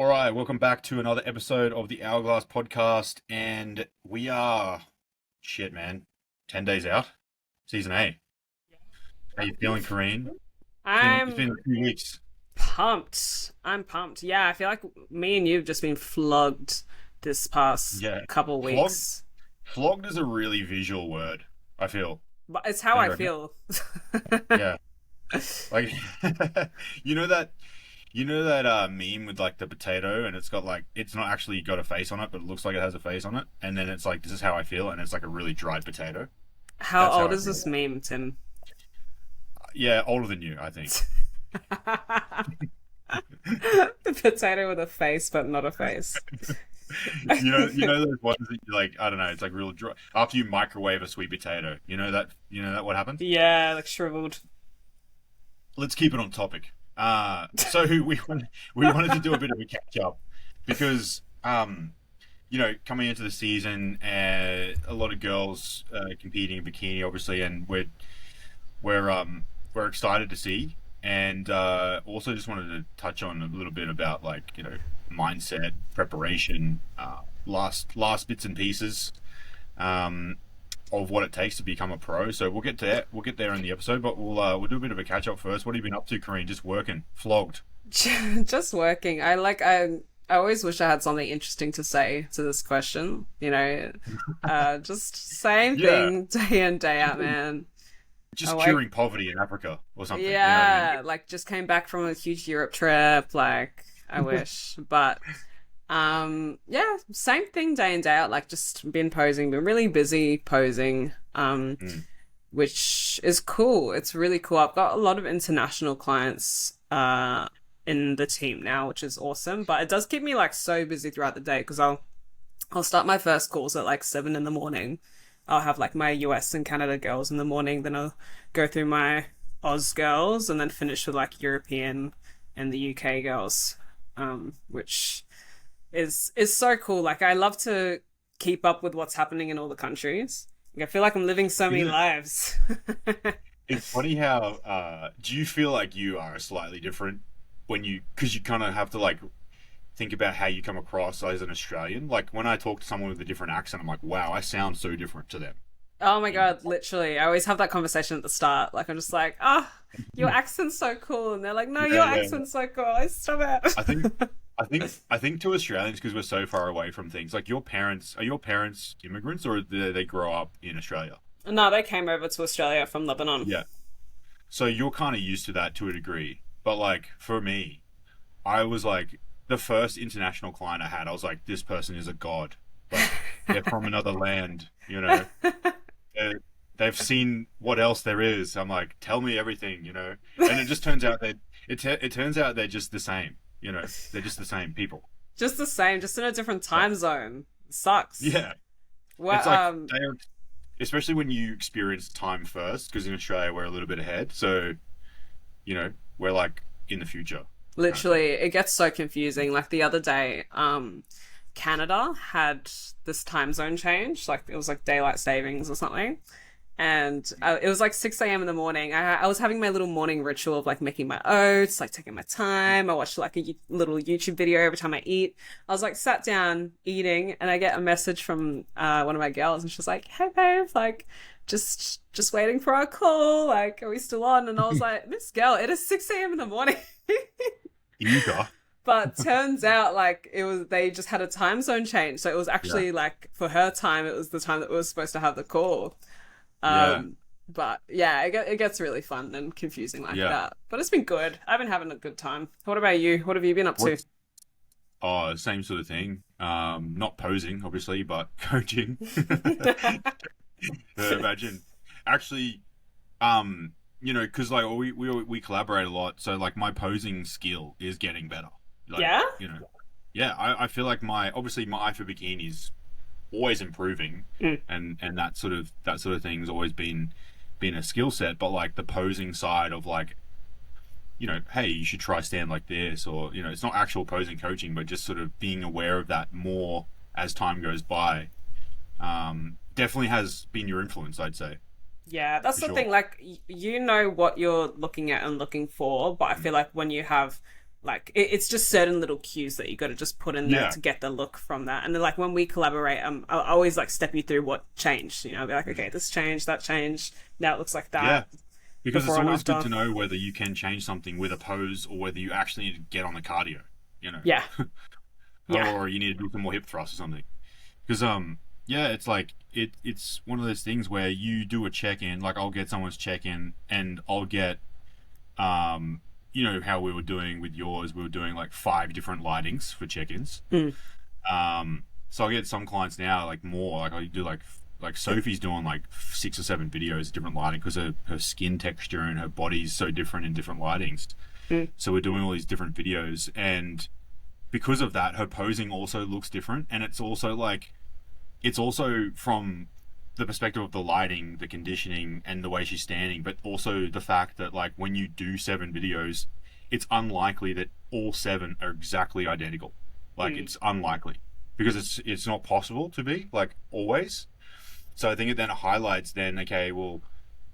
All right, welcome back to another episode of the Hourglass podcast, and we are, shit, man, 10 days out, season 8. How you feeling, Kareen? It's been I'm a few weeks. pumped. I'm pumped. Yeah, I feel like me and you've just been flogged this past Yeah, couple flogged. weeks. Flogged is a really visual word, I feel. But it's how Don't I you reckon? feel. Yeah, like, you know that, meme with like the potato, and it's got like, it's not actually got a face on it, but it looks like it has a face on it, and then it's like, this is how I feel, and it's like a really dried potato. How That's how old I is feel. this meme, Tim? Yeah, older than you, I think. The potato with a face, but not a face. You know those ones that you like, I don't know, it's like real dry. After you microwave a sweet potato, you know that what happens? Yeah, like shriveled. Let's keep it on topic. So we wanted to do a bit of a catch up because coming into the season, a lot of girls competing in bikini, obviously, and we're excited to see, and also just wanted to touch on a little bit about like mindset, preparation, last bits and pieces um, of what it takes to become a pro. So we'll get there in the episode, but we'll do a bit of a catch up first. What have you been up to, Kareem? Just working, flogged. Just working. I always wish I had something interesting to say to this question. Just same Yeah, thing day in day out, man. I just like curing poverty in Africa or something. You know what I mean? Yeah, like just came back from a huge Europe trip. Like, I wish, but yeah, same thing day in day out. Like, just been posing, been really busy posing. Mm. Which is cool. It's really cool. I've got a lot of international clients in the team now, which is awesome. But it does keep me like so busy throughout the day because I'll start my first calls at like 7 in the morning. I'll have like my US and Canada girls in the morning, then I'll go through my Oz girls and then finish with like European and the UK girls, which is so cool. Like I love to keep up with what's happening in all the countries. Like, I feel like I'm living so many Isn't it? lives. It's funny how do you feel like you are slightly different because you kind of have to like think about how you come across as an Australian. Like when I talk to someone with a different accent, I'm like, wow, I sound so different to them. Oh my You god, literally. I always have that conversation at the start. Like I'm just like, your know? accent's so cool. And they're like, no, Yeah, your yeah. accent's so cool. I stop I think it. I think to Australians, because we're so far away from things, like your parents immigrants, or did they grow up in Australia? No, they came over to Australia from Lebanon. Yeah. So you're kind of used to that to a degree. But like for me, I was like the first international client I had, I was like, this person is a god. Like they're from another land. They're, they've seen what else there is. I'm like, tell me everything. And it just turns out it turns out they're just the same. They're just the same people. Just the same, just in a different Yeah. time zone. Sucks. Yeah. Well, It's like especially when you experience time first, because in Australia we're a little bit ahead. So, we're like in the future kind of thing. literally, it gets so confusing. Like the other day, Canada had this time zone change. Like it was like daylight savings or something. And it was like 6 a.m. in the morning. I was having my little morning ritual of like making my oats, like taking my time. I watched like a little YouTube video every time I eat. I was like sat down eating, and I get a message from one of my girls, and she's like, "Hey babe, like just waiting for our call. Like, are we still on?" And I was like, "Miss girl, it is 6 a.m. in the morning." Eager. But turns out like it was they just had a time zone change, so it was Yeah. actually like for her time, it was the time that we were supposed to have the call. Yeah. Um, but yeah, it gets really fun and confusing like Yeah. that. But it's been good. I've been having a good time. What about you? What have you been up to? What's same sort of thing. Not posing, obviously, but coaching. Imagine. Actually, because like we collaborate a lot, so like my posing skill is getting better. Like, Yeah? yeah, I feel like my eye for bikini is always improving, Mm. and that sort of thing's always been a skill set. But like the posing side of like, hey, you should try stand like this, or it's not actual posing coaching, but just sort of being aware of that more as time goes by. Definitely has been your influence, I'd say, Yeah, that's for the sure. thing. Like, you know what you're looking at and looking for, but I feel like when you have Like it's just certain little cues that you got to just put in there Yeah. to get the look from that. And then like when we collaborate, I'll always like step you through what changed. You know, I'll be like, okay, this changed, that changed. Now it looks like Yeah. that. Because it's Before and always good after. to know whether you can change something with a pose or whether you actually need to get on the cardio, you know, Yeah, yeah, or you need to do some more hip thrusts or something. Because yeah, it's like it's one of those things where you do a check in, like I'll get someone's check in, and I'll get you know how we were doing with yours, we were doing like 5 different lightings for check ins. mm, So I get some clients now like more, like I do like Sophie's doing like 6 or 7 videos of different lighting because her skin texture and her body's so different in different lightings. mm, So we're doing all these different videos, and because of that, her posing also looks different, and it's also from the perspective of the lighting, the conditioning, and the way she's standing, but also the fact that like when you do 7 videos, it's unlikely that all 7 are exactly identical. Like mm. it's unlikely because it's not possible to be like always. So I think it then highlights then okay, well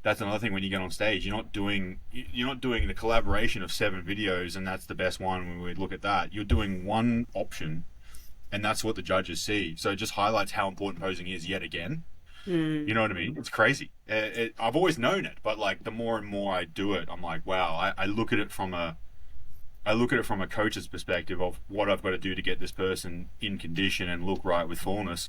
that's another thing when you get on stage, you're not doing the collaboration of 7 videos and that's the best one when we look at that. You're doing one option and that's what the judges see. So it just highlights how important posing is yet again. Mm. You know what I mean? It's crazy. I've always known it, but like the more and more I do it, I'm like, wow. I look at it from a coach's perspective of what I've got to do to get this person in condition and look right with fullness.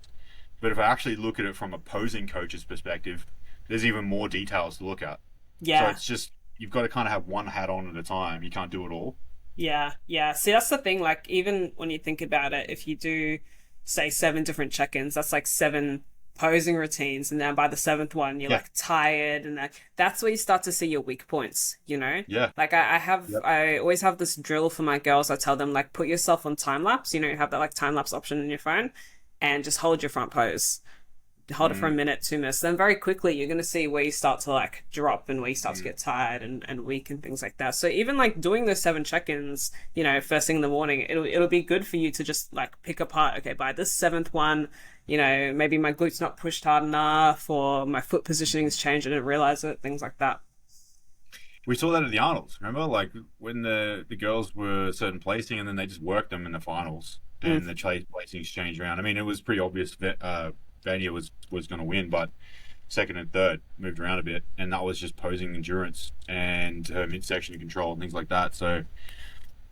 But if I actually look at it from a posing coach's perspective, there's even more details to look at. So Yeah. it's just you've got to kind of have one hat on at a time. You can't do it all. Yeah, yeah. See, that's the thing. Like, even when you think about it, if you do, say, 7 different check-ins, that's like 7 posing routines, and then by the 7th one, you're Yeah. like tired, and that's where you start to see your weak points. You know, Yeah. like Yep. I always have this drill for my girls. I tell them like, put yourself on time lapse. You know, you have that like time lapse option in your phone, and just hold your front pose. Hold it for a Mm, minute, 2 minutes. Then very quickly you're gonna see where you start to like drop and where you start to mm, get tired and weak and things like that. So even like doing those 7 check-ins, you know, first thing in the morning, it'll be good for you to just like pick apart. Okay, by this 7th one, you know, maybe my glute's not pushed hard enough, or my foot positioning's changed. I didn't realize it. Things like that. We saw that at the Arnold's. Remember, like when the girls were certain placing, and then they just worked them in the finals, Mm. and the placings changed around. I mean, it was pretty obvious that Vania was going to win, but second and third moved around a bit, and that was just posing endurance and her midsection control and things like that. So,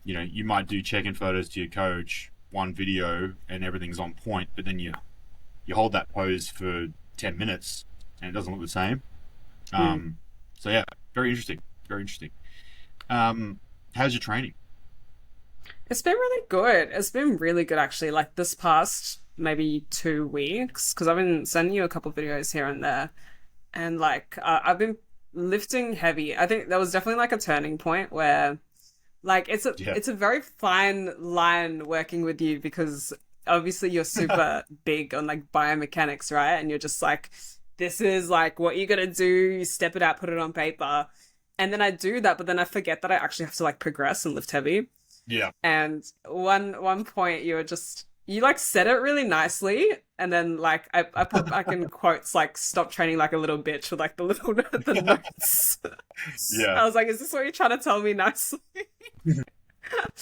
you know, you might do check-in photos to your coach, one video, and everything's on point, but then you hold that pose for 10 minutes, and it doesn't look the same. Mm. So yeah, very interesting. Very interesting. How's your training? It's been really good. It's been really good actually. Like this past maybe 2 weeks, because I've been sending you a couple videos here and there, and like I've been lifting heavy. I think there was definitely like a turning point where like Yeah. it's a very fine line working with you, because obviously you're super big on like biomechanics, right? And you're just like, this is like what you gotta do, you step it out, put it on paper. And then I do that, but then I forget that I actually have to like progress and lift heavy. Yeah. And one point you like said it really nicely, and then like I put back in quotes like stop training like a little bitch with like the little the notes. Yeah. I was like, is this what you're trying to tell me nicely?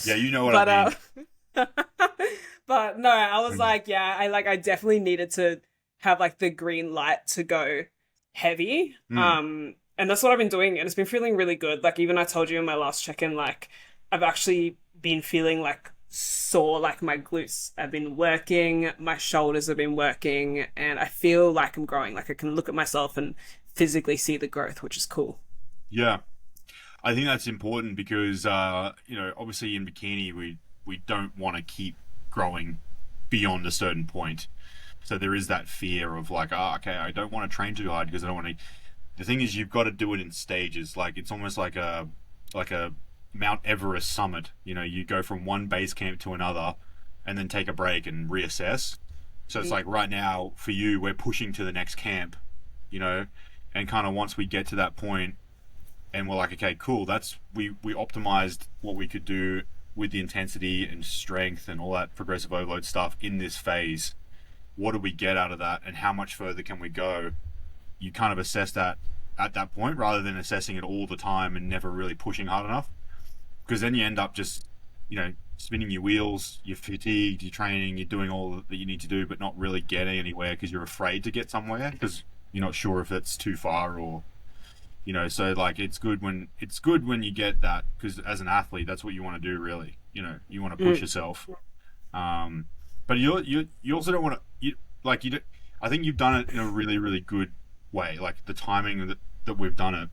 Yeah, you know what But I mean. but no, I was Mm. like, yeah, I definitely needed to have like the green light to go heavy. Mm. And that's what I've been doing, and it's been feeling really good. Like even I told you in my last check-in, like I've actually been feeling like sore, like my glutes have been working, my shoulders have been working, and I feel like I'm growing. Like I can look at myself and physically see the growth, which is cool. Yeah. I think that's important because you know, obviously in bikini we don't want to keep growing beyond a certain point. So there is that fear of like, okay, I don't want to train too hard because I don't want to. The thing is, you've got to do it in stages. Like it's almost like a Mount Everest summit. You know, you go from one base camp to another, and then take a break and reassess. So it's like right now for you, we're pushing to the next camp. You know, and kind of once we get to that point, and we're like, okay, cool. That's we optimized what we could do with the intensity and strength and all that progressive overload stuff in this phase. What do we get out of that, and how much further can we go? You kind of assess that at that point rather than assessing it all the time and never really pushing hard enough, because then you end up just spinning your wheels, you're fatigued, you're training, you're doing all that you need to do, but not really getting anywhere because you're afraid to get somewhere because you're not sure if it's too far or so like it's good when you get that, because as an athlete that's what you want to do really. You want to push Mm. yourself. But you also don't want to you don't, I think you've done it in a really really good way. Like the timing that we've done it,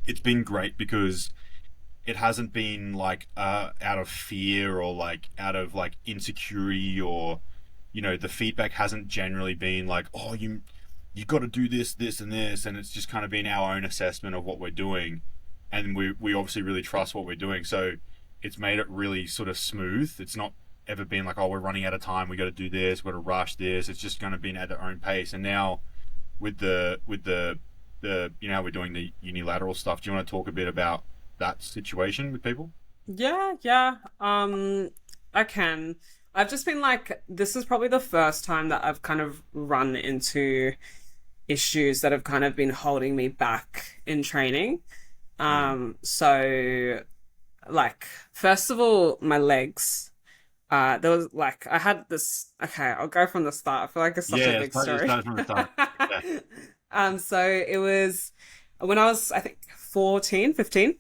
it's been great because it hasn't been like out of fear or like out of like insecurity, or the feedback hasn't generally been like, oh, you got to do this and this, and it's just kind of been our own assessment of what we're doing, and we obviously really trust what we're doing, so it's made it really sort of smooth. It's not ever been like, oh, we're running out of time, we got to do this, we got to rush this. It's just going to be at their own pace. And now with the how we're doing the unilateral stuff, do you want to talk a bit about that situation with people? Yeah, yeah. I can. I've just been like, this is probably the first time that I've kind of run into issues that have kind of been holding me back in training. Mm. So like, first of all, my legs. There was like, I had this. Okay, I'll go from the start. I feel like it's such a Yeah, big it story. started from the start. Yeah. So it was when I was, I think, 14, 15.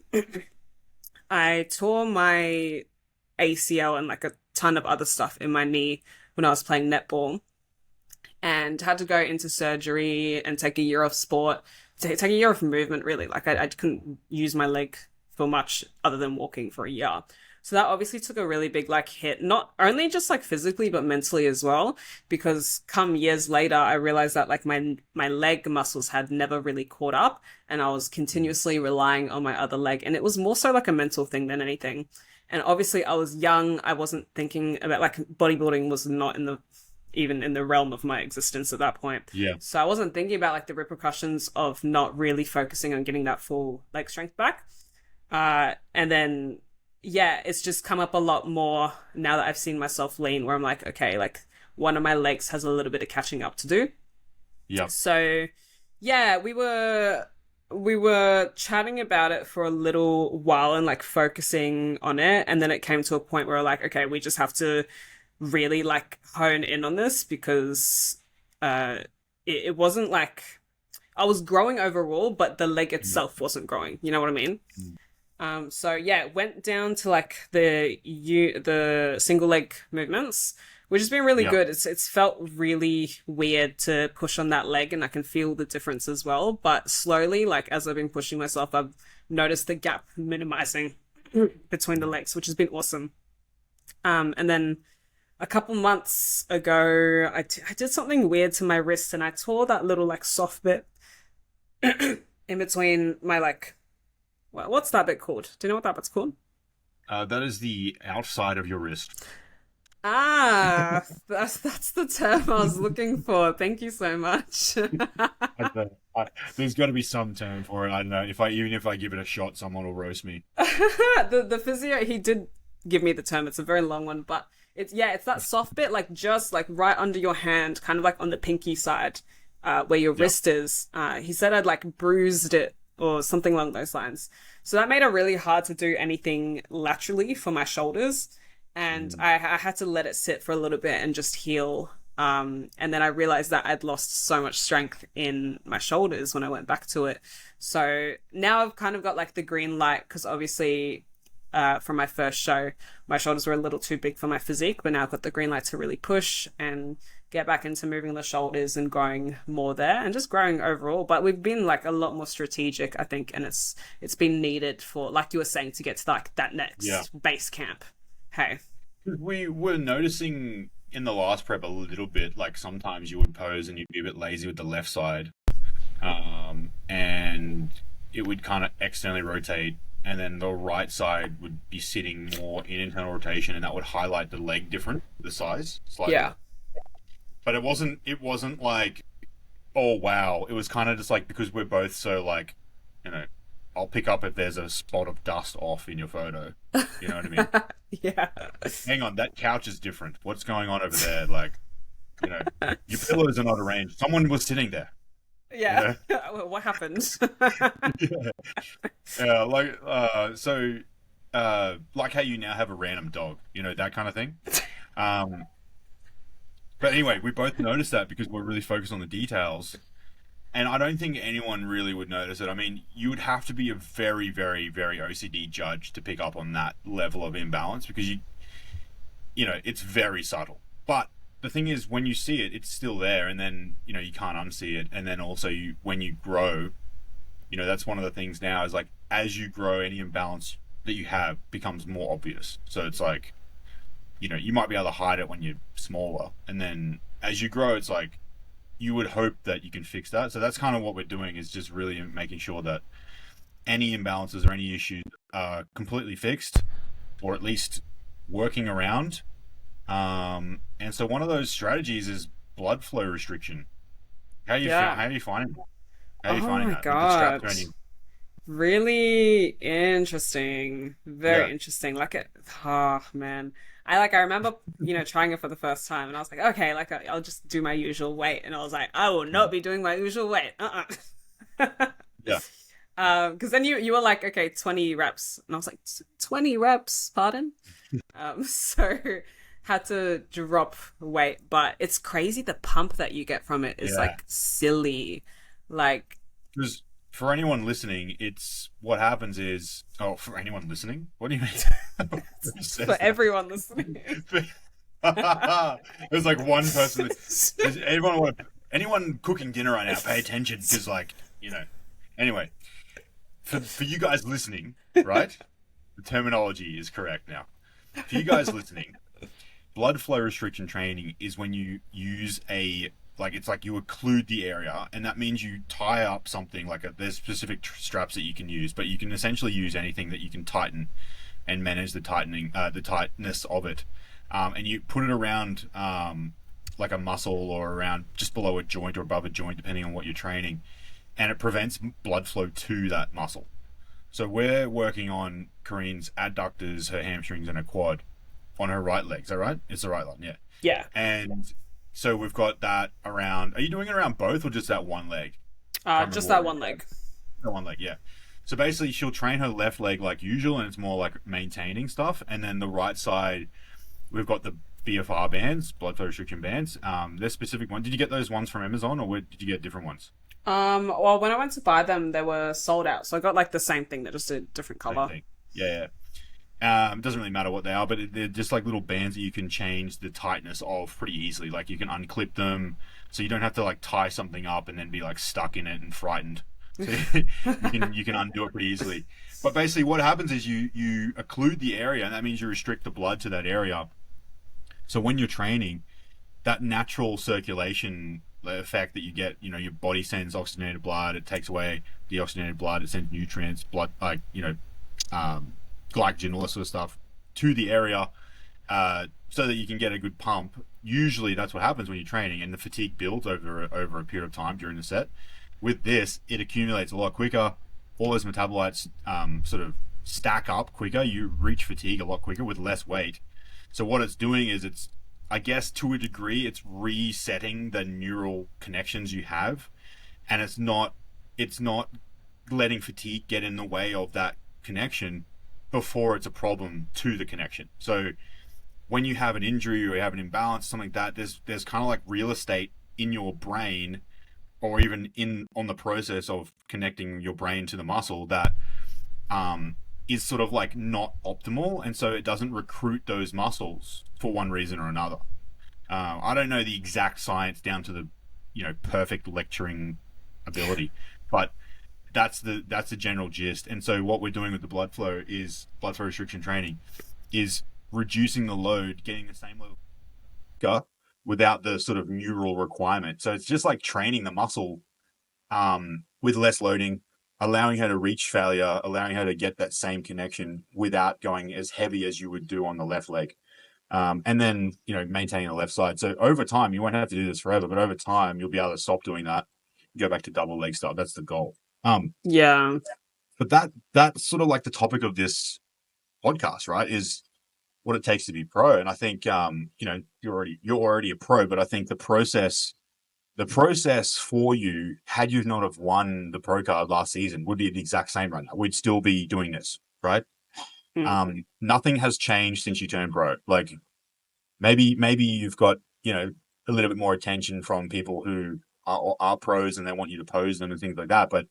I tore my ACL and like a ton of other stuff in my knee when I was playing netball, and had to go into surgery and take a year off sport, take a year off movement, really. Like I couldn't use my leg for much other than walking for a year. So that obviously took a really big like hit, not only just like physically but mentally as well. Because come years later, I realized that like my leg muscles had never really caught up, and I was continuously relying on my other leg, and it was more so like a mental thing than anything. And obviously, I was young. I wasn't thinking about like bodybuilding was not in the even in the realm of my existence at that point. Yeah. So I wasn't thinking about like the repercussions of not really focusing on getting that full leg strength back. And then, yeah, it's just come up a lot more now that I've seen myself lean, where I'm like, okay, like one of my legs has a little bit of catching up to do. Yeah. So, yeah, we were chatting about it for a little while and like focusing on it, and then it came to a point where we're like, okay, we just have to really like hone in on this, because uh it wasn't like I was growing overall, but the leg Mm. itself wasn't growing. You know what I mean? Mm. So yeah, it went down to like the single leg movements, which has been really Yeah. good. It's felt really weird to push on that leg, and I can feel the difference as well. But slowly, like as I've been pushing myself, I've noticed the gap minimizing between the legs, which has been awesome. And then a couple months ago, I did something weird to my wrist, and I tore that little like soft bit in between my like, what's that bit called? Do you know what that bit's called? That is the outside of your wrist. Ah, that's the term I was looking for. Thank you so much. I don't- there's got to be some term for it. I don't know. Even if I give it a shot, someone will roast me. The physio, he did give me the term. It's a very long one, but it's that soft bit, like just like right under your hand, kind of like on the pinky side, where your Yeah. wrist is. He said I'd like bruised it or something along those lines. So that made it really hard to do anything laterally for my shoulders, and Mm. I had to let it sit for a little bit and just heal. And then I realized that I'd lost so much strength in my shoulders when I went back to it. So now I've kind of got like the green light, because obviously, from my first show, my shoulders were a little too big for my physique, but now I've got the green light to really push and get back into moving the shoulders and growing more there and just growing overall. But we've been like a lot more strategic, I think, and it's been needed for, like you were saying, to get to like that Yeah. next base camp. Hey. We were noticing in the last prep a little bit, like sometimes you would pose and you'd be a bit lazy with the left side, and it would kind of externally rotate, and then the right side would be sitting more in internal rotation, and that would highlight the leg different, the size slightly. Yeah. But it wasn't like, oh wow. It was kind of just like, because we're both so like, you know, I'll pick up if there's a spot of dust off in your photo. You know what I mean? Yeah. Hang on, that couch is different. What's going on over there? Like, your pillows are not arranged. Someone was sitting there. Yeah. What happened? Yeah, yeah. Like, so like how you now have a random dog, that kind of thing. Um, but anyway, we both noticed that because we're really focused on the details. And I don't think anyone really would notice it. I mean, you would have to be a very, very, very OCD judge to pick up on that level of imbalance because it's very subtle. But the thing is, when you see it, it's still there, and then you can't unsee it. And then also, when you grow, that's one of the things now is like as you grow, any imbalance that you have becomes more obvious. So it's like, you might be able to hide it when you're smaller, and then as you grow, it's like you would hope that you can fix that. So that's kind of what we're doing is just really making sure that any imbalances or any issues are completely fixed, or at least working around. And so one of those strategies is blood flow restriction. How are you Yeah. how are you finding that? How are you Oh finding my that with the strap God. training? Really interesting. Very Yeah, interesting. Like it, oh man. I remember, trying it for the first time and I was like, okay, like I'll just do my usual weight. And I was like, I will not be doing my usual weight. Uh-uh. yeah. Because then you were like, okay, 20 reps. And I was like, 20 reps, pardon? So had to drop weight, but it's crazy the pump that you get from it is Yeah. like silly. Like, Because for anyone listening, it's what happens is, oh, for anyone listening, what do you mean? Who for says that? everyone listening. There's like one person. Does anyone cooking dinner right now? Pay attention because, anyway, for you guys listening, right? The terminology is correct now. For you guys listening, blood flow restriction training is when you use it's like you occlude the area, and that means you tie up something there's specific straps that you can use, but you can essentially use anything that you can tighten and manage the tightness of it, and you put it around like a muscle or around just below a joint or above a joint, depending on what you're training, and it prevents blood flow to that muscle. So we're working on Kareen's adductors, her hamstrings, and her quad on her right leg. Is that right? It's the right one, yeah. Yeah. And so we've got that around. Are you doing it around both or just that one leg? Can't Just remember that what one leg. that one leg, yeah. So basically, she'll train her left leg like usual, and it's more like maintaining stuff. And then the right side, we've got the BFR bands, blood flow restriction bands. They're specific ones. Did you get those ones from Amazon, or did you get different ones? Well, when I went to buy them, they were sold out, so I got like the same thing, they're just a different Same color. thing. Yeah, it doesn't really matter what they are, but they're just like little bands that you can change the tightness of pretty easily. Like you can unclip them, so you don't have to like tie something up and then be like stuck in it and frightened. So you can undo it pretty easily. But basically, what happens is you occlude the area, and that means you restrict the blood to that area. So when you're training, that natural circulation effect that you get, your body sends oxygenated blood, it takes away the oxygenated blood, it sends nutrients, blood, um, glycogen, all that sort of stuff to the area, so that you can get a good pump. Usually that's what happens when you're training, and the fatigue builds over a period of time during the set. With this, it accumulates a lot quicker. All those metabolites sort of stack up quicker. You reach fatigue a lot quicker with less weight. So what it's doing is I guess to a degree, it's resetting the neural connections you have, and it's not letting fatigue get in the way of that connection before it's a problem to the connection. So when you have an injury or you have an imbalance, something like that, there's kind of like real estate in your brain, or even in on the process of connecting your brain to the muscle that is sort of like not optimal, and so it doesn't recruit those muscles for one reason or another. I don't know the exact science down to the perfect lecturing ability, but that's the general gist. And so what we're doing with the blood flow restriction training is reducing the load, getting the same level without the sort of neural requirement. So it's just like training the muscle with less loading, allowing her to reach failure, allowing her to get that same connection without going as heavy as you would do on the left leg. And then, maintaining the left side. So over time, you won't have to do this forever, but over time, you'll be able to stop doing that, go back to double leg style. That's the goal. Yeah. But that's sort of like the topic of this podcast, right? Is what it takes to be pro. And I think, you're already a pro, but I think the process for you, had you not have won the pro card last season, would be the exact same right now. We'd still be doing this, right? Mm. Nothing has changed since you turned pro. Like maybe you've got, a little bit more attention from people who are pros and they want you to pose them and things like that, but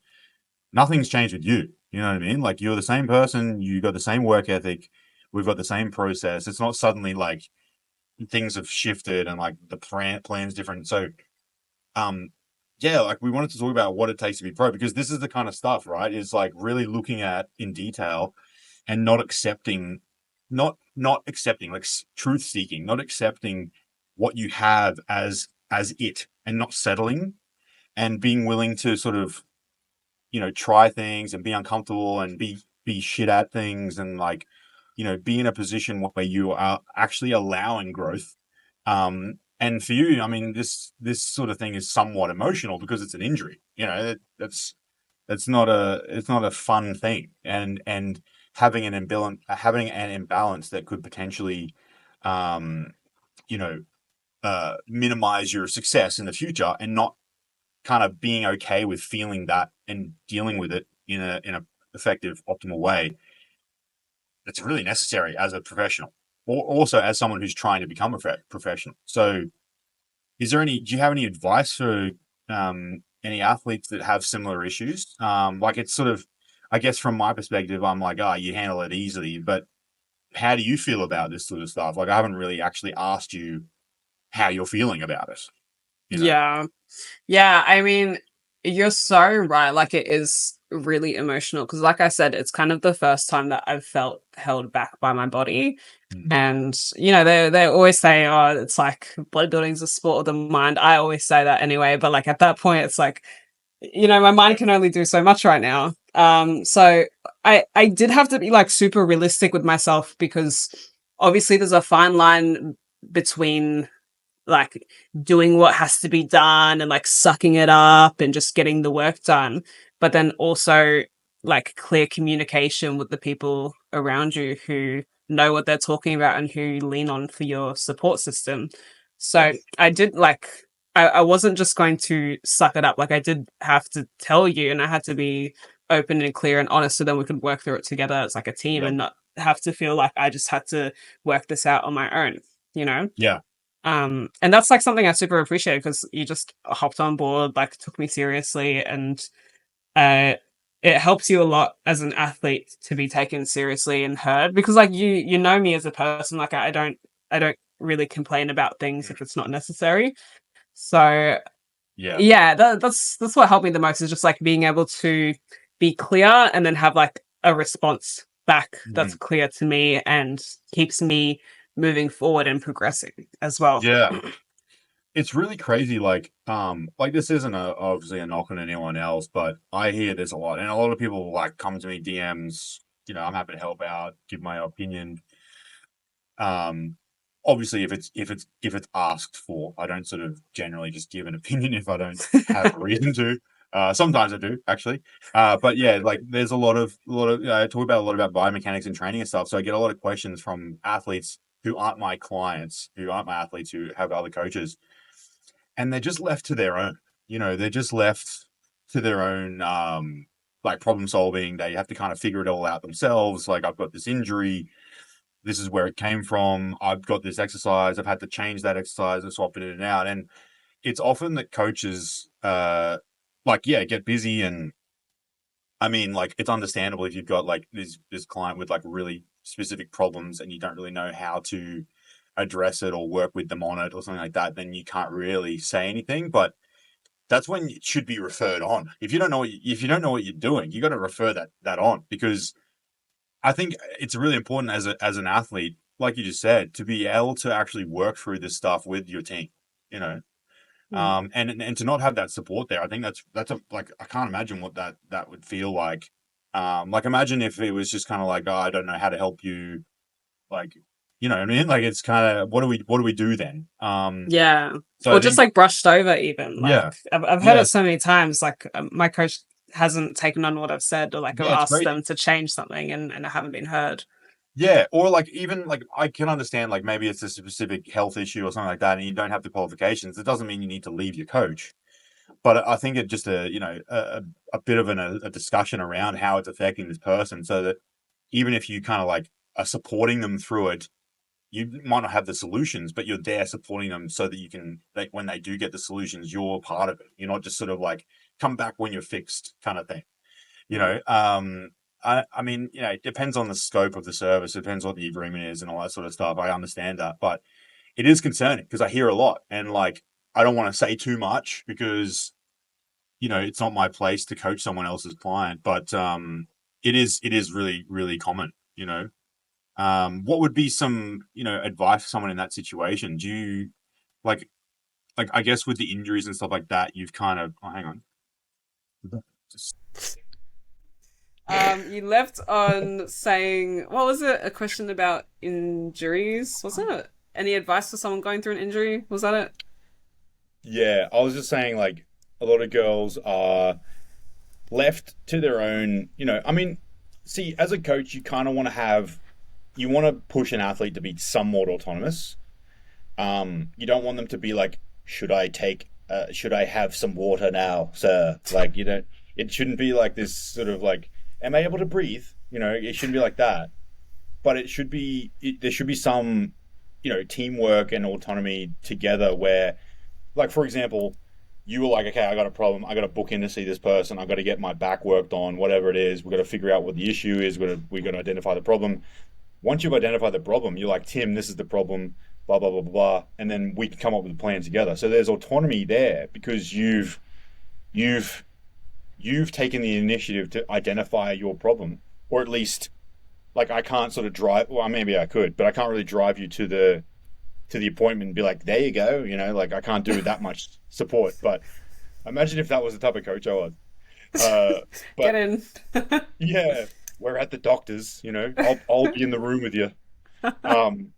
nothing's changed with you. You know what I mean? Like you're the same person, you got the same work ethic, we've got the same process. It's not suddenly like things have shifted and like the plan's different. So um yeah, like we wanted to talk about what it takes to be pro, because this is the kind of stuff, right? Is like really looking at in detail and not accepting, not accepting, like truth seeking, not accepting what you have as it, and not settling, and being willing to sort of, try things and be uncomfortable and be shit at things, and like, be in a position where you are actually allowing growth. And for you, I mean, this sort of thing is somewhat emotional because it's an injury. That's not a, it's not a fun thing, and having an imbalance that could potentially, um, you know, minimize your success in the future, and not kind of being okay with feeling that and dealing with it in a effective, optimal way. That's really necessary as a professional, or also as someone who's trying to become a professional. So, do you have any advice for any athletes that have similar issues? Like it's sort of, I guess from my perspective, I'm like, you handle it easily, but how do you feel about this sort of stuff? Like I haven't really actually asked you how you're feeling about it, you know? Yeah. Yeah, I mean, you're so right. Like, it is really emotional because, like I said, it's kind of the first time that I've felt held back by my body. Mm. And, they always say, oh, it's like bodybuilding's a sport of the mind. I always say that anyway. But, like, at that point, it's like, my mind can only do so much right now. So I did have to be, like, super realistic with myself because obviously there's a fine line between like doing what has to be done and like sucking it up and just getting the work done, but then also like clear communication with the people around you who know what they're talking about and who lean on for your support system. So I did like, I wasn't just going to suck it up. Like I did have to tell you, and I had to be open and clear and honest so then we could work through it together as like a team Yep. and not have to feel like I just had to work this out on my own, you know? Yeah. And that's like something I super appreciate because you just hopped on board, like took me seriously, and uh, it helps you a lot as an athlete to be taken seriously and heard because, like, you know me as a person, like I don't really complain about things if it's not necessary. So Yeah. yeah, that's what helped me the most is just like being able to be clear and then have like a response back that's Mhm. clear to me and keeps me moving forward and progressing as well. Yeah. It's really crazy. Like this isn't obviously a knock on anyone else, but I hear this a lot, and a lot of people like come to me DMs. I'm happy to help out, give my opinion. Um, Obviously, if it's asked for, I don't sort of generally just give an opinion if I don't have a reason to. Sometimes I do actually, but yeah, like there's a lot of I talk about a lot about biomechanics and training and stuff. So I get a lot of questions from athletes who aren't my clients, who aren't my athletes, who have other coaches, and they're just left to their own. They're just left to their own, like problem solving. They have to kind of figure it all out themselves. Like I've got this injury, this is where it came from. I've got this exercise. I've had to change that exercise and swap it in and out. And it's often that coaches, like, yeah, get busy. And I mean, like, it's understandable if you've got like this client with like really specific problems and you don't really know how to address it or work with them on it or something like that, then you can't really say anything. But that's when it should be referred on. If you don't know what you're doing, you got to refer that on, because I think it's really important as an athlete, like you just said, to be able to actually work through this stuff with your team, you know, Mm. and to not have that support there. I think that's like I can't imagine what that would feel like. Like imagine if it was just kind of like, I don't know how to help you, like, you know what I mean? Like it's kind of what do we do then? Yeah. So Or I just think like brushed over, even. yeah, Like, I've heard it yeah, so many times. Like, my coach hasn't taken on what I've said, or like I've yeah, it's asked crazy. them to change something and I haven't been heard. Yeah, or like even like I can understand like maybe it's a specific health issue or something like that, and you don't have the qualifications. It doesn't mean you need to leave your coach, but I think it just a bit of a discussion around how it's affecting this person, so that even if you kind of like are supporting them through it, you might not have the solutions, but you're there supporting them so that you can, like, when they do get the solutions, you're part of it. You're not just sort of like come back when you're fixed kind of thing. You know, I mean, you know, it depends on the scope of the service. It depends what the agreement is and all that sort of stuff. I understand that, but it is concerning because I hear a lot, and like I don't want to say too much because you know it's not my place to coach someone else's client, but it is really really common. You know, what would be some advice for someone in that situation? Do you like I guess with the injuries and stuff like that, you've kind of hang on. Just, You left on saying, what was it? A question about injuries, was it? Any advice for someone going through an injury? Was that it? Yeah, I was just saying, like, a lot of girls are left to their own, I mean, see, as a coach, you kind of want to you want to push an athlete to be somewhat autonomous. You don't want them to be like, should I have some water now, sir? Like, it shouldn't be like this sort of like, am I able to breathe? It shouldn't be like that. But there should be some, teamwork and autonomy together where, like, for example, you were like, okay, I got a problem. I got to book in to see this person. I got to get my back worked on, whatever it is. We got to figure out what the issue is. We got to identify the problem. Once you've identified the problem, you're like, Tim, this is the problem, blah, blah, blah, blah, blah. And then we can come up with a plan together. So there's autonomy there because you've taken the initiative to identify your problem, or at least, like, I can't sort of drive, well, maybe I could, but I can't really drive you to the appointment and be like, there you go, like, I can't do that much support. But imagine if that was the type of coach I was. Get But in. yeah, we're at the doctor's, I'll be in the room with you. Um,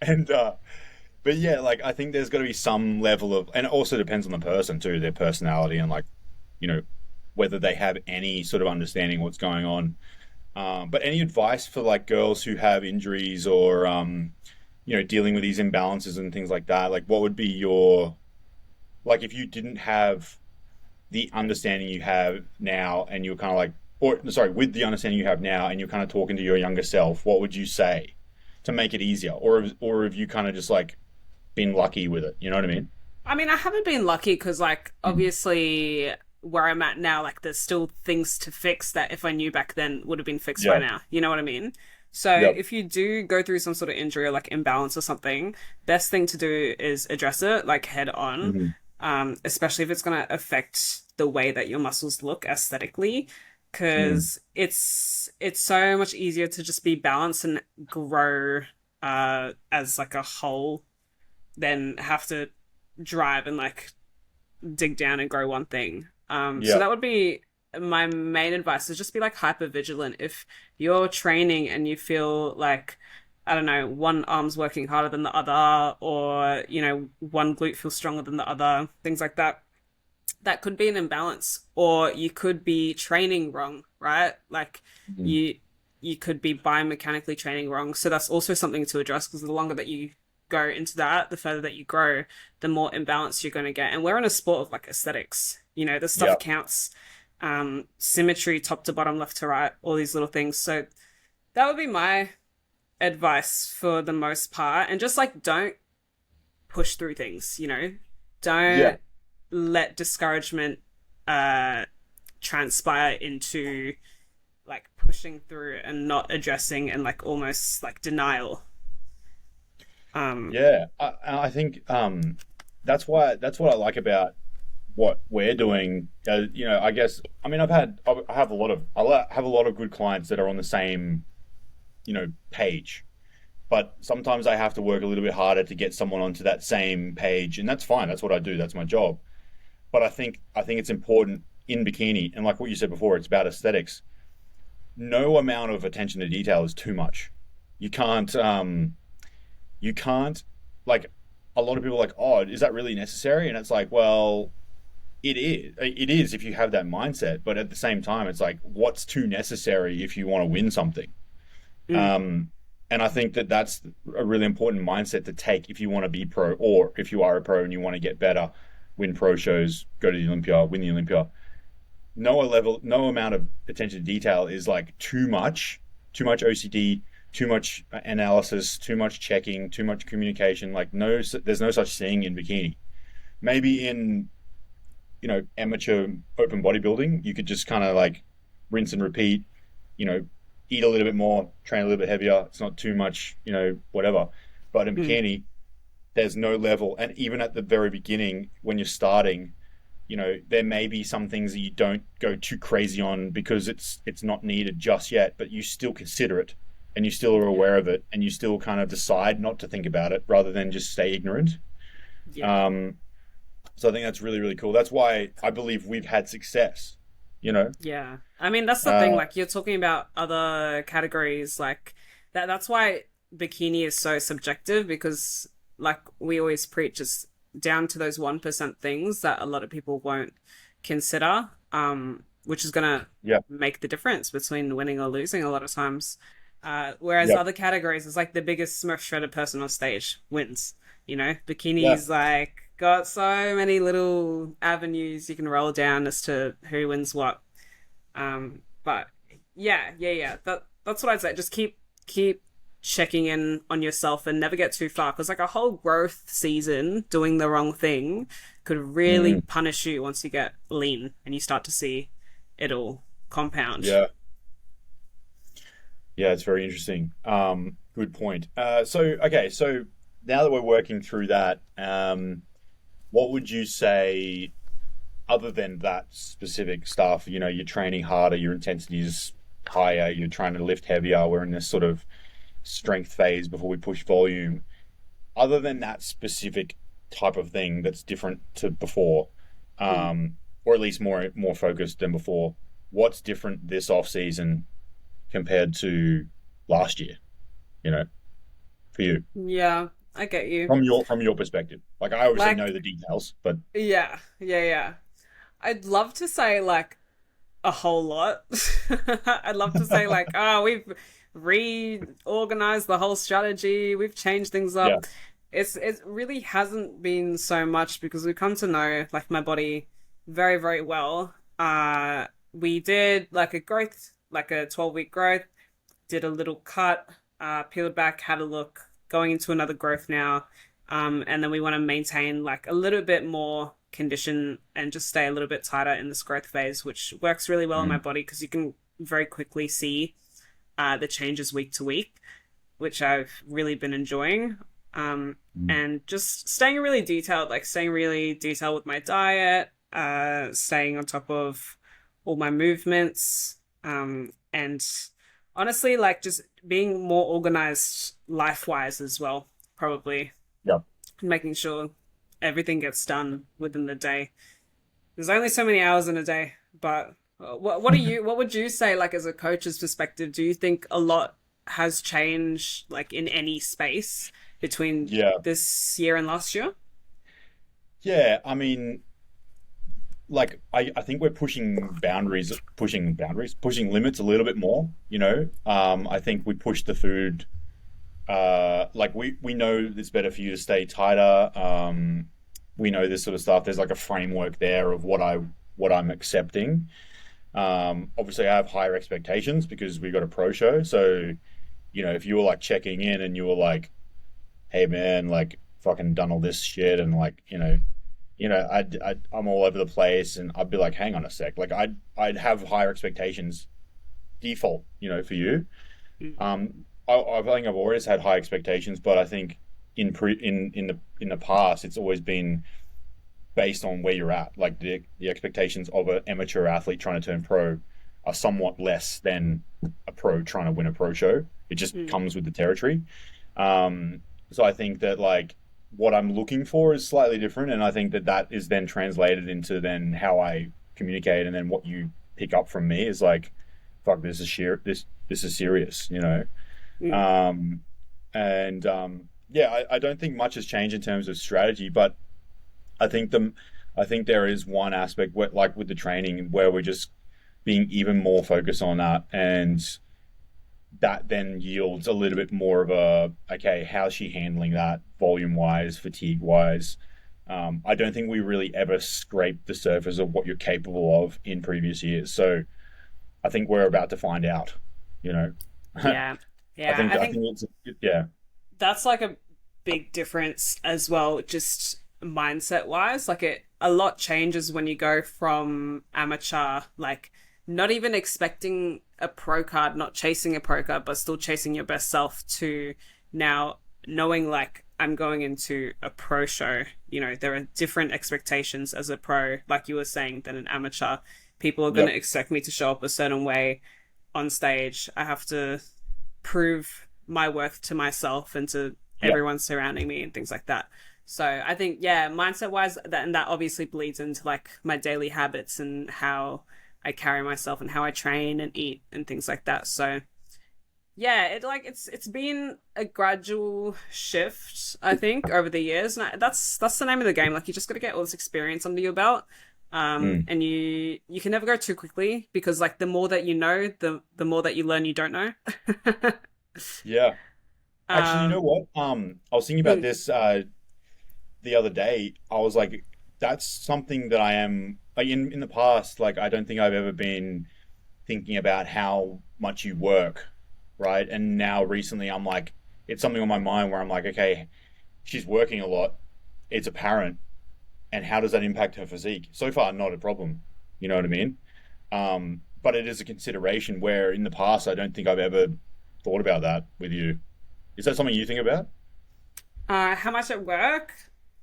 and but yeah, like, I think there's got to be some level of, and it also depends on the person too, their personality, and, like, you know whether they have any sort of understanding what's going on. But any advice for, like, girls who have injuries or dealing with these imbalances and things like that? Like, what would be your, like, if you didn't have the understanding you have now and you're kind of like, or sorry, with the understanding you have now and you're kind of talking to your younger self, what would you say to make it easier? Or have you kind of just, like, been lucky with it? You know what I mean? I mean, I haven't been lucky because, like, obviously where I'm at now, like, there's still things to fix that if I knew back then would have been fixed by Yeah. now. You know what I mean? So Yep. if you do go through some sort of injury or like imbalance or something, best thing to do is address it like head on, Hmm. especially if it's going to affect the way that your muscles look aesthetically, Mm. because it's so much easier to just be balanced and grow as like a whole than have to drive and like dig down and grow one thing. So Yep. that would be my main advice is just be like hyper vigilant. If you're training and you feel like, I don't know, one arm's working harder than the other, or, one glute feels stronger than the other, things like that, that could be an imbalance. Or you could be training wrong, right? Like Mhm. you could be biomechanically training wrong. So that's also something to address because the longer that you go into that, the further that you grow, the more imbalance you're going to get. And we're in a sport of like aesthetics. This stuff Yep. counts. Symmetry, top to bottom, left to right, all these little things. So that would be my advice for the most part. And just like don't push through things. Yeah. Don't let discouragement uh transpire into like pushing through and not addressing and like almost like denial. Um, Yeah. I think that's what I like about what we're doing. I guess, I mean, I have a lot of good clients that are on the same, page. But sometimes I have to work a little bit harder to get someone onto that same page, and that's fine. That's what I do. That's my job. But I think it's important in bikini, and like what you said before, it's about aesthetics. No amount of attention to detail is too much. You can't you can't like, a lot of people are like, oh, is that really necessary? And it's like, well, it is if you have that mindset, but at the same time it's like, what's too necessary if you want to win something? mm, um and I think that that's a really important mindset to take if you want to be pro, or if you are a pro and you want to get better, win pro shows, go to the Olympia, win the Olympia. no amount of attention to detail is like too much OCD, too much analysis, too much checking, too much communication. Like no, there's no such thing in bikini. Maybe in, amateur open bodybuilding, you could just kind of like rinse and repeat, eat a little bit more, train a little bit heavier. It's not too much, whatever. But in bikini, there's no level. And even at the very beginning, when you're starting, there may be some things that you don't go too crazy on because it's not needed just yet, but you still consider it and you still are aware of it and you still kind of decide not to think about it rather than just stay ignorant. Yeah. So I think that's really, really cool. That's why I believe we've had success, Yeah. I mean, that's the thing. Like, you're talking about other categories, like that. That's why bikini is so subjective because, like we always preach, it's down to those 1% things that a lot of people won't consider, which is gonna make the difference between winning or losing a lot of times. Whereas other categories, it's like the biggest most shredded person on stage wins. Bikini's like got so many little avenues you can roll down as to who wins what. But yeah. That's what I'd say. Just keep checking in on yourself and never get too far, because like a whole growth season doing the wrong thing could really punish you once you get lean and you start to see it all compound. Yeah, it's very interesting. Good point. So now that we're working through that, what would you say, other than that specific stuff, you're training harder, your intensity is higher, you're trying to lift heavier, we're in this sort of strength phase before we push volume. Other than that specific type of thing that's different to before, or at least more focused than before, what's different this off season compared to last year? For you. Yeah, I get you. From your perspective, like I obviously know the details, but yeah. I'd love to say like a whole lot. I'd love to say like, we've reorganized the whole strategy, we've changed things up. It really hasn't been so much because we've come to know like my body very, very well. We did like a growth, like a 12-week growth, did a little cut, peeled back, had a look, going into another growth now. And then we want to maintain like a little bit more condition and just stay a little bit tighter in this growth phase, which works really well in my body because you can very quickly see the changes week to week, which I've really been enjoying. And just staying really detailed with my diet, staying on top of all my movements, and honestly, like just being more organized life-wise as well, probably. Yeah. Making sure everything gets done within the day. There's only so many hours in a day, but what would you say, like as a coach's perspective, do you think a lot has changed like in any space between this year and last year? Yeah, I mean, like I think we're pushing limits a little bit more, I think we push the food, like we know it's better for you to stay tighter. We know this sort of stuff. There's like a framework there of what I'm accepting. Obviously I have higher expectations because we got a pro show. So, if you were like checking in and you were like, hey man, like fucking done all this shit and like, I'm all over the place, and I'd be like, hang on a sec. Like I'd have higher expectations default, for you. I think I've always had high expectations, but I think in the past, it's always been based on where you're at. Like the expectations of an amateur athlete trying to turn pro are somewhat less than a pro trying to win a pro show. It just comes with the territory. So I think that like what I'm looking for is slightly different, and I think that is then translated into then how I communicate, and then what you pick up from me is like, fuck, this is serious, I don't think much has changed in terms of strategy, but I think there is one aspect where, like with the training, where we're just being even more focused on that, and that then yields a little bit more of a, okay, how's she handling that volume wise, fatigue wise, I don't think we really ever scraped the surface of what you're capable of in previous years. So I think we're about to find out, you know. Yeah. Yeah. I I think think it's yeah. that's like a big difference as well, just mindset wise. Like a lot changes when you go from amateur, like not even expecting a pro card, not chasing a pro card, but still chasing your best self, to now knowing like I'm going into a pro show. You know, there are different expectations as a pro, like you were saying, than an amateur. People are going to Yep. expect me to show up a certain way on stage. I have to prove my worth to myself and to Yep. everyone surrounding me and things like that. So I think, yeah, mindset wise, that obviously bleeds into like my daily habits and how I carry myself and how I train and eat and things like that. So yeah, it's been a gradual shift, I think, over the years, and that's the name of the game. Like you just got to get all this experience under your belt, Mm. and you can never go too quickly, because like the more that you know, the more that you learn you don't know. Yeah. Actually, you know um, what? I was thinking about mm, this the other day. I was like, that's something that I am like in the past. Like, I don't think I've ever been thinking about how much you work, right? And now recently, I'm like, it's something on my mind where I'm like, okay, she's working a lot. It's apparent, and how does that impact her physique? So far, not a problem. You know what I mean? But it is a consideration where in the past, I don't think I've ever thought about that with you. Is that something you think about? how much at work?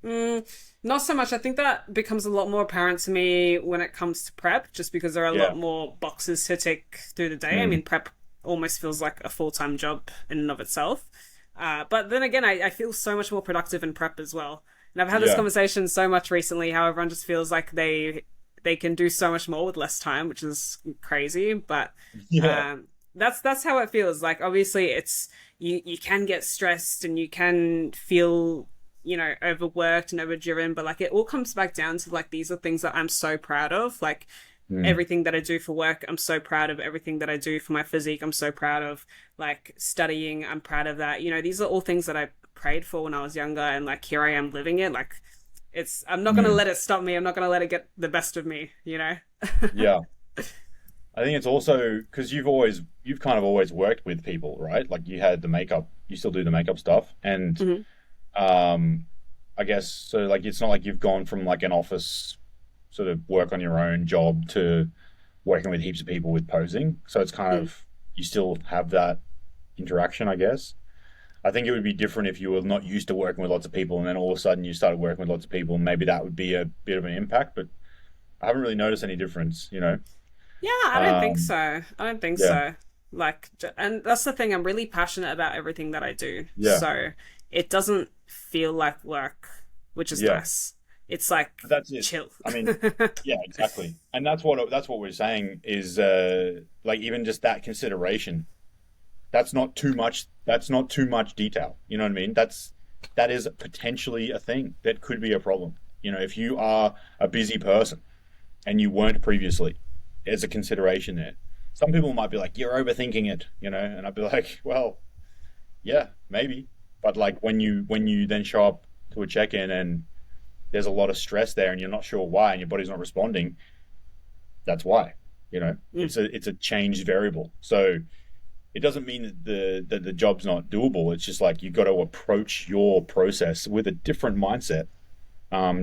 Mm, not so much. I think that becomes a lot more apparent to me when it comes to prep, just because there are a Yeah. lot more boxes to tick through the day. I Mm. mean, prep almost feels like a full-time job in and of itself. But then again, I feel so much more productive in prep as well. And I've had this Yeah. conversation so much recently how everyone just feels like they can do so much more with less time, which is crazy. But Yeah. um, that's how it feels. Like obviously, it's you can get stressed and you can feel, you know, overworked and overdriven, but like it all comes back down to like these are things that I'm so proud of. Like Mm. everything that I do for work, I'm so proud of. Everything that I do for my physique, I'm so proud of. Like studying, I'm proud of that. You know, these are all things that I prayed for when I was younger, and like here I am living it. Like it's I'm not gonna Mm. let it stop me. I'm not gonna let it get the best of me, you know? Yeah. I think it's also because you've kind of always worked with people, right? Like you had the makeup, you still do the makeup stuff, and Hmm. um, I guess so. Like it's not like you've gone from like an office sort of work on your own job to working with heaps of people with posing. So it's kind of you still have that interaction, I guess. I think it would be different if you were not used to working with lots of people and then all of a sudden you started working with lots of people. Maybe that would be a bit of an impact, but I haven't really noticed any difference, you know? Yeah, I don't think Um, so. I don't think yeah, so. Like, and that's the thing. I'm really passionate about everything that I do. yeah, So it doesn't feel like work, which is yeah. nice. It's like That's it. chill. I mean, yeah, exactly. And that's what we're saying is like even just that consideration. That's not too much. That's not too much detail. You know what I mean? That is potentially a thing that could be a problem. You know, if you are a busy person and you weren't previously, there's a consideration there. Some people might be like, "You're overthinking it," you know, and I'd be like, "Well, yeah, maybe." But like when you then show up to a check-in and there's a lot of stress there and you're not sure why and your body's not responding, that's why. You know, Mm. it's a changed variable. So it doesn't mean that the job's not doable. It's just like you got to approach your process with a different mindset.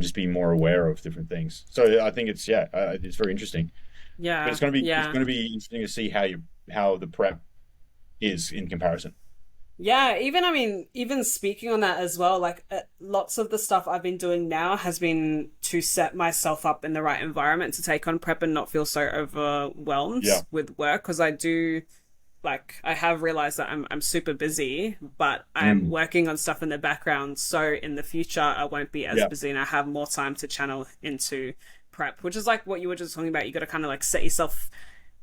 Just be more aware of different things. So I think it's very interesting. But Yeah, it's yeah. going to be interesting to see how the prep is in comparison. Yeah, even I mean, even speaking on that as well, like lots of the stuff I've been doing now has been to set myself up in the right environment to take on prep and not feel so overwhelmed Yeah. with work, because I do like I have realized that I'm super busy, but I'm Mm. working on stuff in the background, so in the future I won't be as Yeah. busy and I have more time to channel into prep, which is like what you were just talking about. You got to kind of like set yourself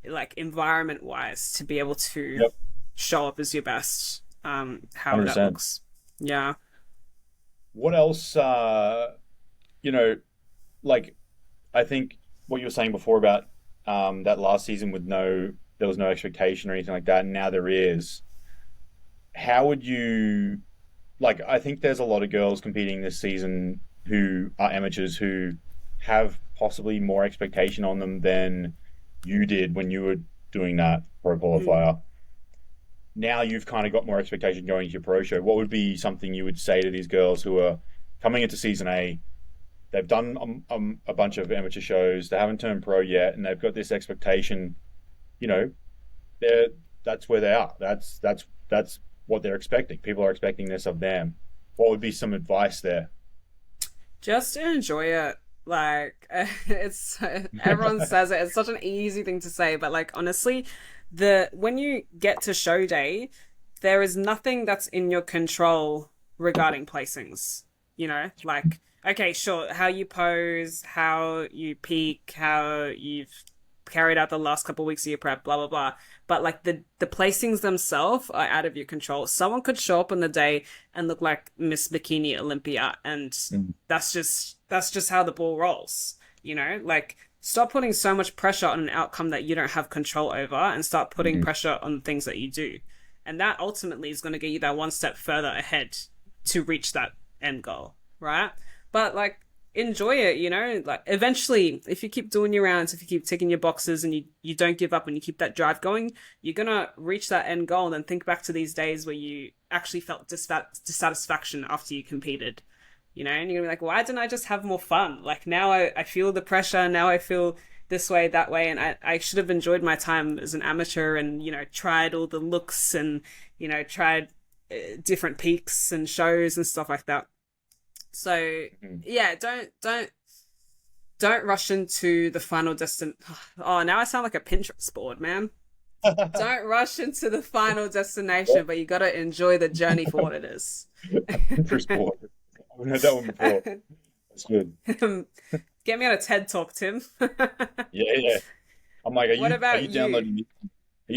like environment wise to be able to Yep. show up as your best. How that 100%. looks. Yeah. What else? You know, like I think what you were saying before about that last season with there was no expectation or anything like that, and now there is. How would you like? I think there's a lot of girls competing this season who are amateurs who have possibly more expectation on them than you did when you were doing that pro qualifier. Now you've kind of got more expectation going to your pro show. What would be something you would say to these girls who are coming into season A? They've done a bunch of amateur shows. They haven't turned pro yet, and they've got this expectation. You know, that's where they are. That's what they're expecting. People are expecting this of them. What would be some advice there? Just enjoy it. Like, it's everyone says it. It's such an easy thing to say, but like honestly, when you get to show day, there is nothing that's in your control regarding placings. You know, like, okay, sure, how you pose, how you peak, how you've carried out the last couple of weeks of your prep, blah blah blah. But like the placings themselves are out of your control. Someone could show up on the day and look like Miss Bikini Olympia, and that's just how the ball rolls. You know, like, stop putting so much pressure on an outcome that you don't have control over, and start putting pressure on things that you do. And that ultimately is going to get you that one step further ahead to reach that end goal, right? But like, enjoy it, you know, like eventually if you keep doing your rounds, if you keep ticking your boxes and you don't give up and you keep that drive going, you're gonna reach that end goal, and then think back to these days where you actually felt dissatisfaction after you competed, you know, and you're gonna be like, why didn't I just have more fun? Like, now I feel the pressure, now I feel this way, that way, and I should have enjoyed my time as an amateur and, you know, tried all the looks and, you know, tried different peaks and shows and stuff like that. So yeah, don't rush into the final Oh, now I sound like a Pinterest board, man. Don't rush into the final destination, but you got to enjoy the journey for what it is. Pinterest board. I've heard that one before. That's good. Get me on a TED Talk, Tim. Yeah. I'm like, are you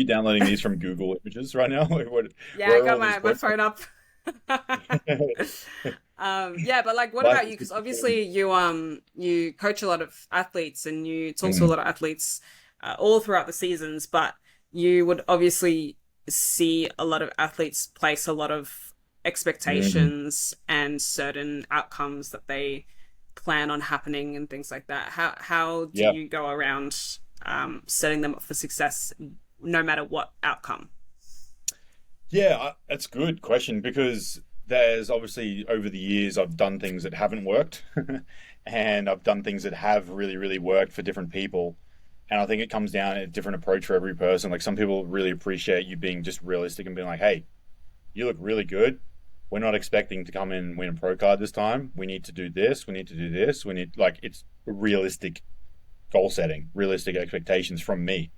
downloading these from Google Images right now? Yeah, I got my phone up. Yeah, but like, what about you? Because obviously you coach a lot of athletes and you talk to a lot of athletes all throughout the seasons, but you would obviously see a lot of athletes place a lot of expectations and certain outcomes that they plan on happening and things like that. How do you go around setting them up for success no matter what outcome? Yeah, that's a good question, because there's obviously, over the years, I've done things that haven't worked and I've done things that have really, really worked for different people. And I think it comes down to a different approach for every person. Like, some people really appreciate you being just realistic and being like, hey, you look really good. We're not expecting to come in and win a pro card this time. We need to do this. We need to do this. It's realistic goal setting, realistic expectations from me.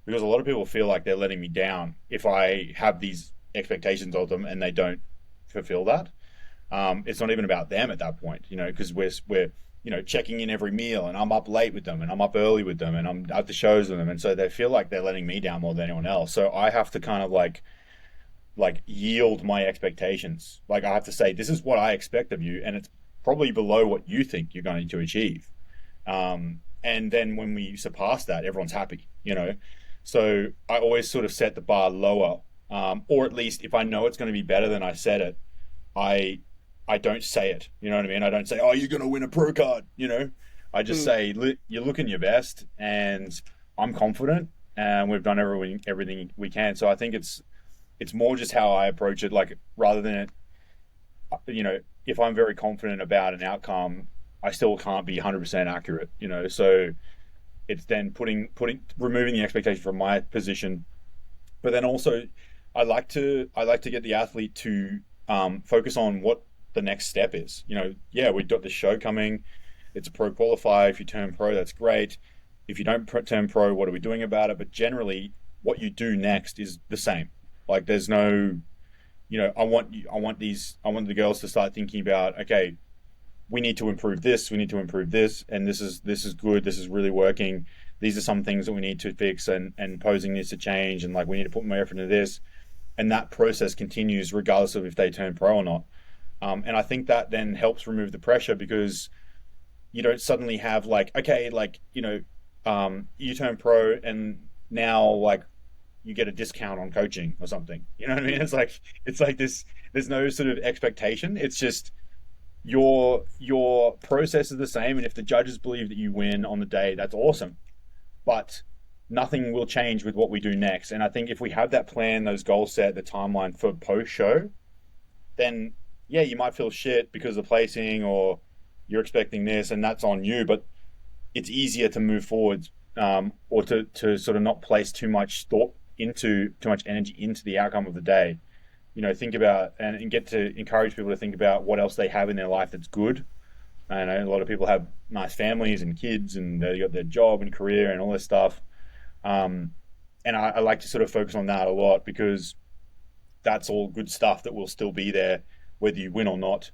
Because a lot of people feel like they're letting me down if I have these expectations of them and they don't fulfill that. It's not even about them at that point, you know, because we're you know, checking in every meal, and I'm up late with them and I'm up early with them and I'm at the shows with them, and so they feel like they're letting me down more than anyone else. So I have to kind of like yield my expectations. Like, I have to say, this is what I expect of you, and it's probably below what you think you're going to achieve. And then when we surpass that, everyone's happy, you know. So I always sort of set the bar lower, or at least if I know it's going to be better than I set it, I don't say it. You know what I mean? I don't say, "Oh, you're going to win a pro card." You know, I just say, "You're looking your best," and I'm confident, and we've done everything we can. So I think it's more just how I approach it. Like, rather than, you know, if I'm very confident about an outcome, I still can't be 100% accurate. You know, so it's then removing the expectation from my position, but then also I like to get the athlete to focus on what the next step is. You know, yeah, we've got this show coming. It's a pro qualifier. If you turn pro, that's great. If you don't turn pro, what are we doing about it? But generally, what you do next is the same. Like, there's no, you know, I want the girls to start thinking about, okay, we need to improve this, we need to improve this, and this is good, this is really working. These are some things that we need to fix, and posing needs to change, and like, we need to put more effort into this. And that process continues regardless of if they turn pro or not. And I think that then helps remove the pressure, because you don't suddenly have like, okay, like, you know, you turn pro and now like you get a discount on coaching or something. You know what I mean? It's like this, there's no sort of expectation. It's just, your process is the same, and if the judges believe that you win on the day, that's awesome. But nothing will change with what we do next. And I think if we have that plan, those goals set, the timeline for post show, then yeah, you might feel shit because of placing, or you're expecting this, and that's on you. But it's easier to move forward, or to sort of not place too much thought into, too much energy into the outcome of the day. Think about and get to encourage people to think about what else they have in their life that's good. I know a lot of people have nice families and kids, and they got their job and career and all this stuff. And I like to sort of focus on that a lot, because that's all good stuff that will still be there whether you win or not,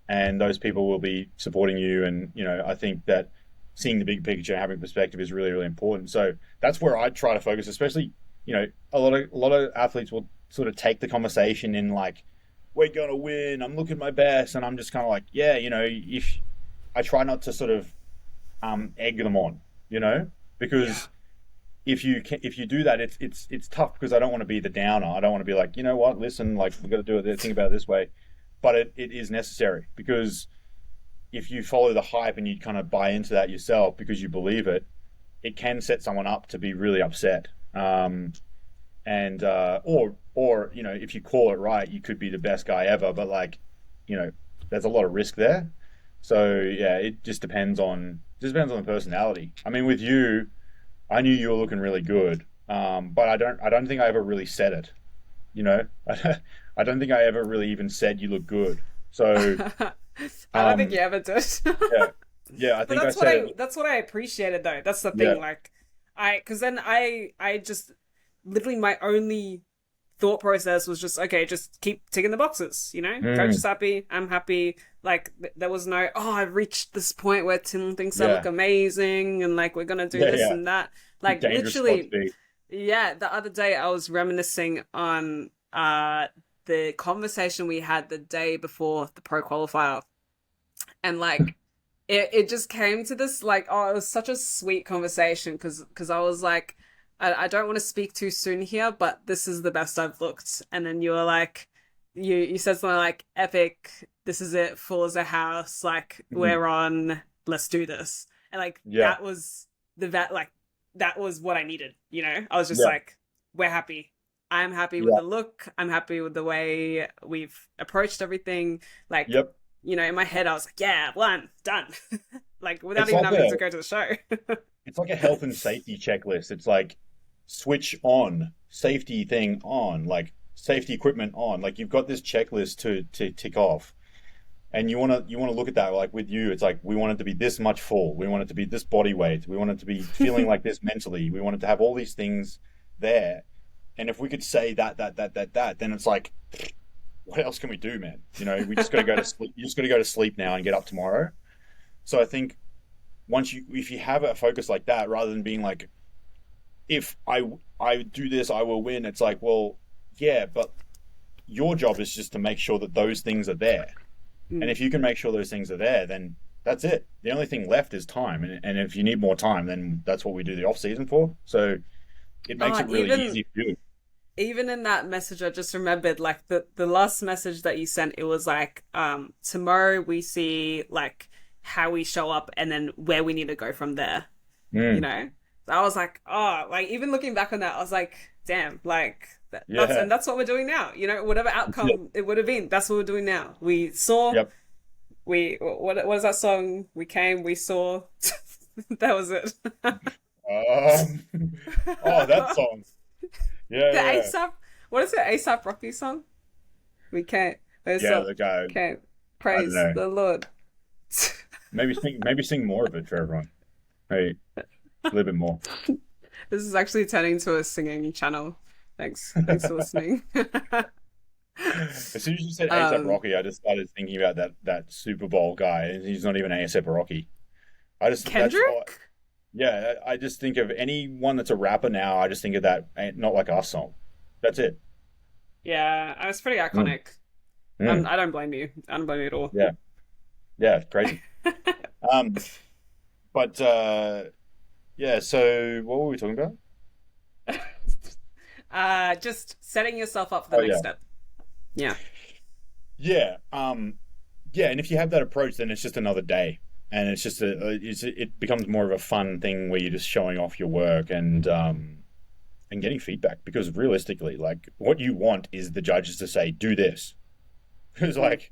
and those people will be supporting you. And I think that seeing the big picture and having perspective is really, really important. So that's where I try to focus, especially a lot of athletes will sort of take the conversation in like, we're gonna win, I'm looking my best, and I'm just kind of like, yeah, if I try not to sort of egg them on, because if you do that, it's tough, because I don't want to be the downer. I don't want to be like, what, listen, like, we've got to do it, think about it this way. But it is necessary, because if you follow the hype and you kind of buy into that yourself because you believe it, it can set someone up to be really upset. Or if you call it right, you could be the best guy ever, but like, there's a lot of risk there. So yeah, it just depends on the personality. I mean, with you, I knew you were looking really good, but I don't think I ever really said it. I don't think I ever really even said you look good. So I don't think you ever did. yeah. I think that's what I appreciated, though. That's the thing. Yeah. Like, because then I just literally, my only thought process was just, okay, just keep ticking the boxes. Coach is happy, I'm happy. Like, there was no, I've reached this point where Tim thinks I look amazing, and like, we're gonna do this and that. Like, literally, the other day I was reminiscing on the conversation we had the day before the pro qualifier, and like it just came to this, like, it was such a sweet conversation, because I was like, I don't want to speak too soon here, but this is the best I've looked. And then you were like, you said something like, epic, this is it, full as a house, like, we're on, let's do this. And like, that was that was what I needed. I was just like, we're happy. I'm happy with the look. I'm happy with the way we've approached everything. Like, in my head, I was like, yeah, one, done. Like, without even having to go to the show. It's like a health and safety checklist. It's like, switch on, safety thing on, like safety equipment on. Like, you've got this checklist to tick off. And you want to look at that. Like, with you, it's like, we want it to be this much full. We want it to be this body weight. We want it to be feeling like this mentally. We want it to have all these things there. And if we could say that, then it's like, what else can we do, man? We just got to go to sleep. You just got to go to sleep now and get up tomorrow. So I think if you have a focus like that, rather than being like, if I do this, I will win. It's like, well, yeah, but your job is just to make sure that those things are there. And if you can make sure those things are there, then that's it. The only thing left is time. And if you need more time, then that's what we do the off season for. So it makes it really easy for you. Even in that message, I just remembered, like, the last message that you sent, it was like, tomorrow we see, like, how we show up and then where we need to go from there. So I was like, like, even looking back on that, I was like, damn, like, that's what we're doing now. Whatever outcome it would have been, that's what we're doing now. We saw, what is that song? We came, we saw. That was it. That song. ASAP, what is it? ASAP Rocky song? We can't. The guy. Can't praise the Lord. Maybe sing more of it for everyone. Hey, a little bit more. This is actually turning into a singing channel. Thanks for listening. As soon as you said ASAP Rocky, I just started thinking about that Super Bowl guy, and he's not even ASAP Rocky. Kendrick? Yeah, I just think of anyone that's a rapper now, I just think of that Ain't Not Like Us song. That's it. Yeah, it's pretty iconic. I don't blame you. I don't blame you at all. Yeah, crazy. So what were we talking about? Just setting yourself up for the next step. Yeah. Yeah. Yeah, and if you have that approach, then it's just another day, and it's just it becomes more of a fun thing where you're just showing off your work and getting feedback. Because realistically, like what you want is the judges to say, "Do this," because like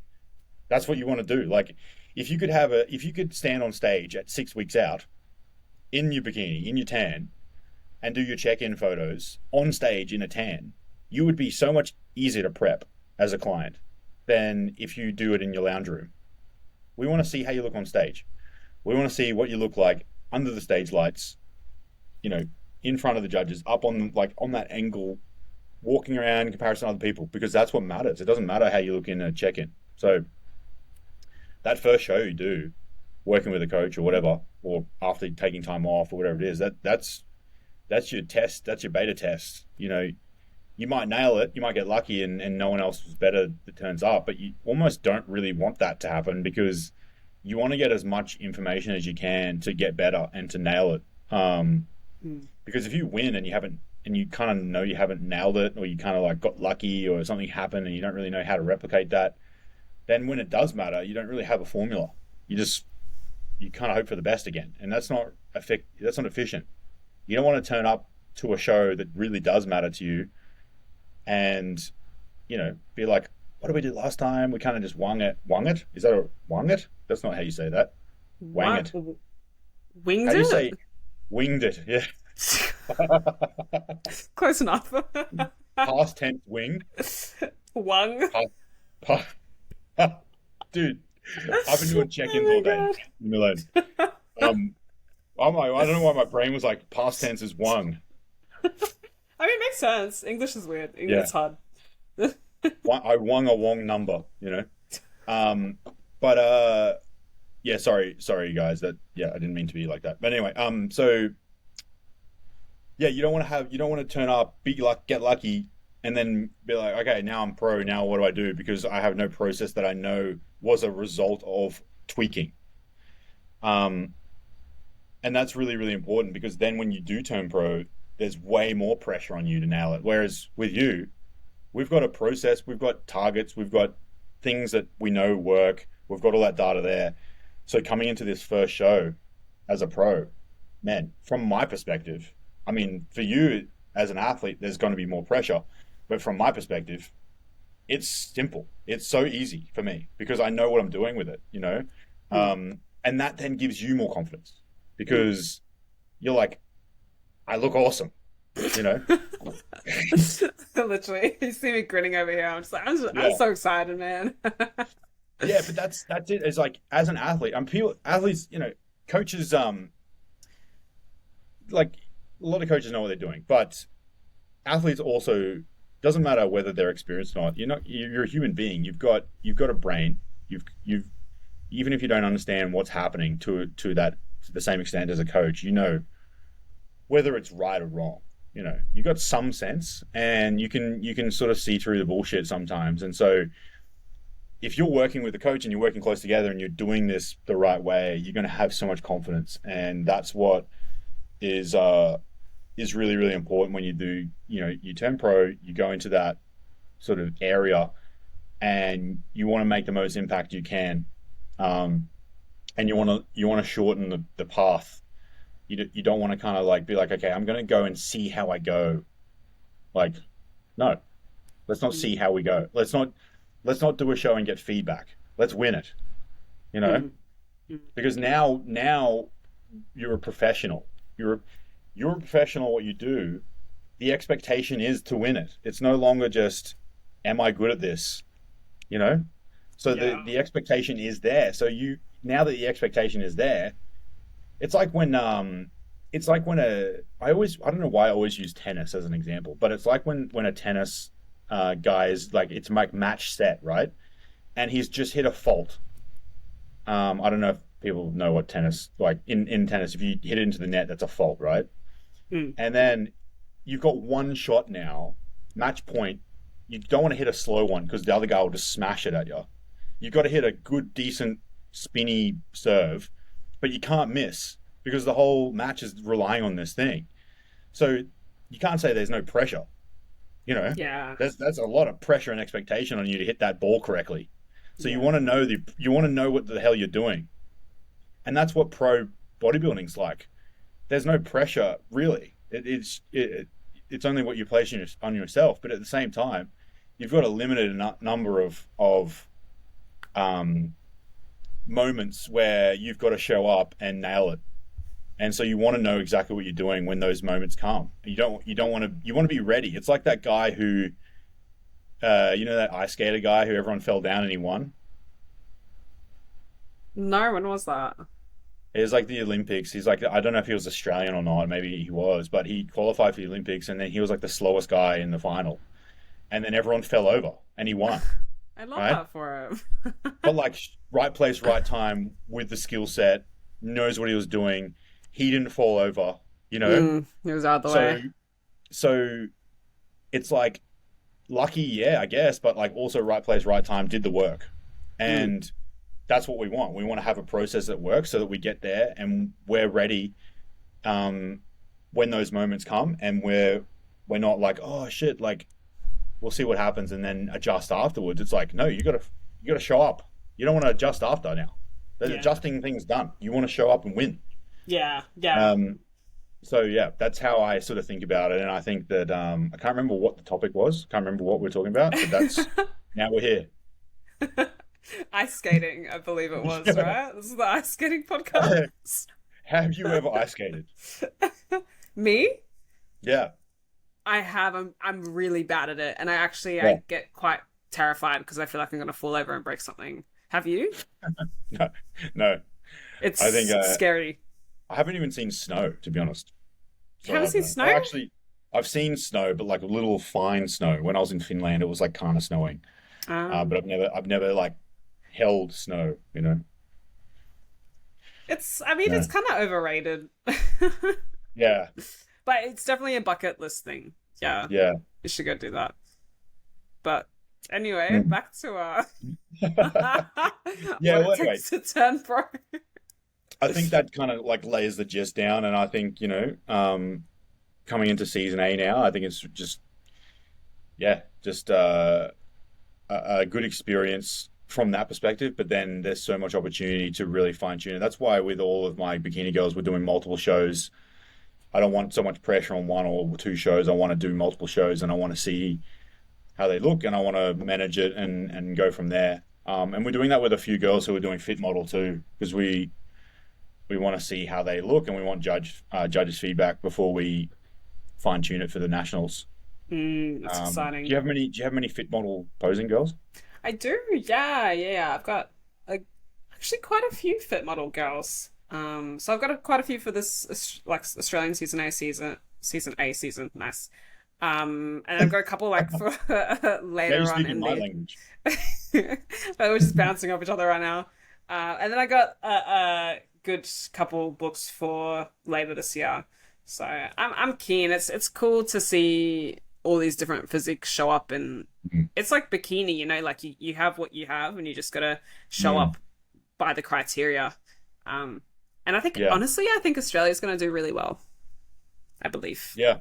that's what you want to do. Like if you could stand on stage at 6 weeks out in your bikini, in your tan, and do your check-in photos on stage in a tan, you would be so much easier to prep as a client than if you do it in your lounge room. We want to see how you look on stage. We want to see what you look like under the stage lights, you know, in front of the judges, up on like on that angle, walking around in comparison to other people, because that's what matters. It doesn't matter how you look in a check-in. So that first show you do, working with a coach or whatever, or after taking time off or whatever it is, that's your test. That's your beta test. You know, you might nail it, you might get lucky, and no one else was better that turns up, but you almost don't really want that to happen, because you want to get as much information as you can to get better and to nail it. Because if you win and you kind of know you haven't nailed it, or you kind of like got lucky or something happened and you don't really know how to replicate that, then when it does matter, you don't really have a formula. You kind of hope for the best again, and that's not efficient. You don't want to turn up to a show that really does matter to you and, you know, be like, what did we do last time? We kind of just wung it. Wung it? Is that a wung it? That's not how you say that. Wang it. Winged How do you it? say winged it? Yeah. Close enough. Past tense wing. Wung. Dude, I've been doing check-ins Oh my all day. God. Leave me alone. I don't know why my brain was like past tense is wung. I mean, it makes sense. English is weird. Yeah. It's hard. I wung a wong number, you know. But yeah, sorry guys. I didn't mean to be like that. But anyway, so yeah, you don't want to turn up, get lucky, and then be like, okay, now I'm pro. Now what do I do? Because I have no process that I know was a result of tweaking. And that's really, really important, because then when you do turn pro, there's way more pressure on you to nail it. Whereas with you, we've got a process, we've got targets, we've got things that we know work, we've got all that data there. So coming into this first show as a pro, man, from my perspective, I mean, for you as an athlete, there's going to be more pressure. But from my perspective, it's simple. It's so easy for me because I know what I'm doing with it, you know? And that then gives you more confidence, because you're like, I look awesome, you know? Literally, you see me grinning over here. I'm just like, I'm so excited, man. Yeah, but that's it. It's like, as an athlete, athletes, you know, coaches, like a lot of coaches know what they're doing, but athletes also, doesn't matter whether they're experienced or not. You're a human being. You've got a brain. You've even if you don't understand what's happening to the same extent as a coach, you know whether it's right or wrong. You know, you got some sense, and you can sort of see through the bullshit sometimes. And so, if you're working with a coach and you're working close together and you're doing this the right way, you're going to have so much confidence, and that's what is really, really important when you do. You know, you turn pro, you go into that sort of area, and you want to make the most impact you can, and you want to shorten the path. You don't want to kind of like be like, okay, I'm going to go and see how I go. Like, no, let's not see how we go. Let's not do a show and get feedback. Let's win it. You know, because now you're a professional. You're a professional at what you do. The expectation is to win it. It's no longer just, am I good at this? You know, so the expectation is there. So now that the expectation is there, it's like when I don't know why I always use tennis as an example, but it's like when a tennis guy is like, it's like match set, right? And he's just hit a fault. I don't know if people know what tennis, like in tennis, if you hit it into the net, that's a fault, right? And then you've got one shot now, match point. You don't want to hit a slow one because the other guy will just smash it at you. You've got to hit a good, decent, spinny serve, but you can't miss because the whole match is relying on this thing. So you can't say there's no pressure. You know, Yeah. there's a lot of pressure and expectation on you to hit that ball correctly. So Yeah. you want to know what the hell you're doing. And that's what pro bodybuilding's like. There's no pressure really. It's only what you place on yourself, but at the same time, you've got a limited number of moments where you've got to show up and nail it. And so you want to know exactly what you're doing when those moments come. You want to be ready. It's like that guy who that ice skater guy who everyone fell down and he won. No, when was that? It was like the Olympics. He's like, I don't know if he was Australian or not. Maybe he was, but he qualified for the Olympics, and then he was like the slowest guy in the final. And then everyone fell over, and he won. I love Right? that for him. But like, right place, right time, with the skill set, knows what he was doing. He didn't fall over, you know. It was out of the way. So it's like lucky, yeah, I guess, but like also right place, right time, did the work, and that's what we want. We want to have a process that works so that we get there and we're ready when those moments come, and we're not like, oh shit, like we'll see what happens and then adjust afterwards. It's like, no, you gotta show up. You don't want to adjust after now. The adjusting thing's done. You want to show up and win. Yeah. So yeah, that's how I sort of think about it, and I think that I can't remember what the topic was. Can't remember what we're talking about, but that's now we're here. Ice skating, I believe it was, right? This is the ice skating podcast. Have you ever ice skated? Me? Yeah. I have. I'm really bad at it, and I get quite terrified because I feel like I'm going to fall over and break something. Have you? No. It's I think scary. I haven't even seen snow, to be honest. You haven't seen snow? I've seen snow, but like little fine snow. When I was in Finland, it was like kind of snowing. But I've never like held snow, you know. It's kind of overrated. Yeah. But it's definitely a bucket list thing. Yeah. Yeah. You should go do that. But anyway, back to Yeah, what it takes to turn pro. I think that kind of like lays the gist down, and I think, you know, coming into season A now, I think it's just a good experience from that perspective. But then there's so much opportunity to really fine tune it. That's why with all of my bikini girls, we're doing multiple shows. I don't want so much pressure on one or two shows. I want to do multiple shows, and I want to see how they look, and I want to manage it and go from there. And we're doing that with a few girls who are doing fit model too, because we want to see how they look, and we want judges' feedback before we fine tune it for the nationals. That's exciting. Do you have many fit model posing girls? I do. Yeah. I've got actually quite a few fit model girls. So I've got quite a few for this like Australian season A season. Nice. And I've got a couple like for later on in my the language. but we're just bouncing off each other right now. And then I got a good couple books for later this year. So I'm keen. It's cool to see all these different physiques show up, and it's like bikini, you know, like you have what you have, and you just gotta show up by the criteria. And I think honestly, I think Australia's gonna do really well. I believe. Yeah,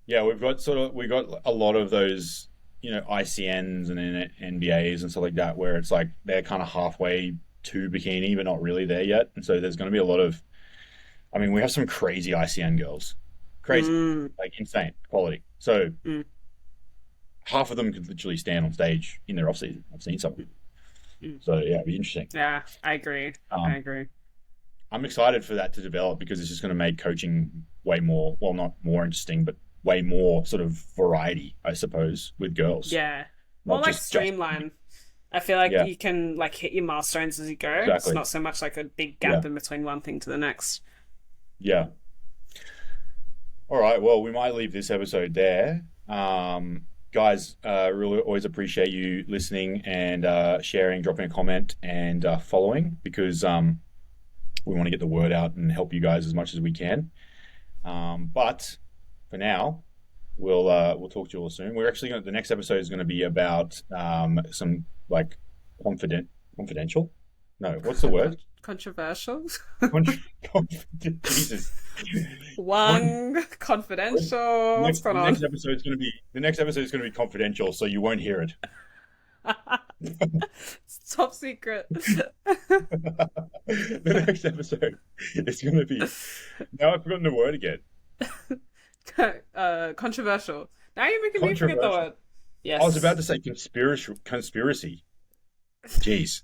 we've got a lot of those, you know, ICNs and NBAs and stuff like that, where it's like they're kind of halfway to bikini, but not really there yet. And so there's going to be a lot of, I mean, we have some crazy ICN girls, like insane quality. So half of them could literally stand on stage in their off season. I've seen some. So yeah, it'd be interesting. Yeah, I agree. I'm excited for that to develop, because it's just going to make coaching way more, well, not more interesting, but way more sort of variety, I suppose, with girls. Yeah. More like streamline. I feel like you can like hit your milestones as you go. Exactly. It's not so much like a big gap in between one thing to the next. Yeah. All right. Well, we might leave this episode there. Guys, really always appreciate you listening and sharing, dropping a comment, and following, because we want to get the word out and help you guys as much as we can. But for now, we'll talk to you all soon. We're actually the next episode is going to be about some like confidential. No, what's the word? Controversial. Jesus. Confidential. What's going on? The next episode is going to be confidential, so you won't hear it. It's top secret. The next episode is going to be. Now I've forgotten the word again. Controversial. Now you're making me forget the word. Yes. I was about to say conspiracy. Jeez.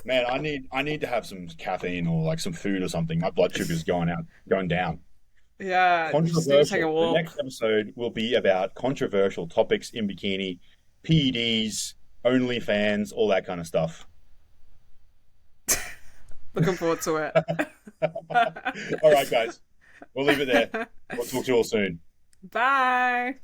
Man, I need to have some caffeine or like some food or something. My blood sugar's going down. Yeah, you just need to take a Controversial. The walk. next episode will be about controversial topics in bikini, PEDs, OnlyFans, all that kind of stuff. Looking forward to it. All right, guys. We'll leave it there. We'll talk to you all soon. Bye.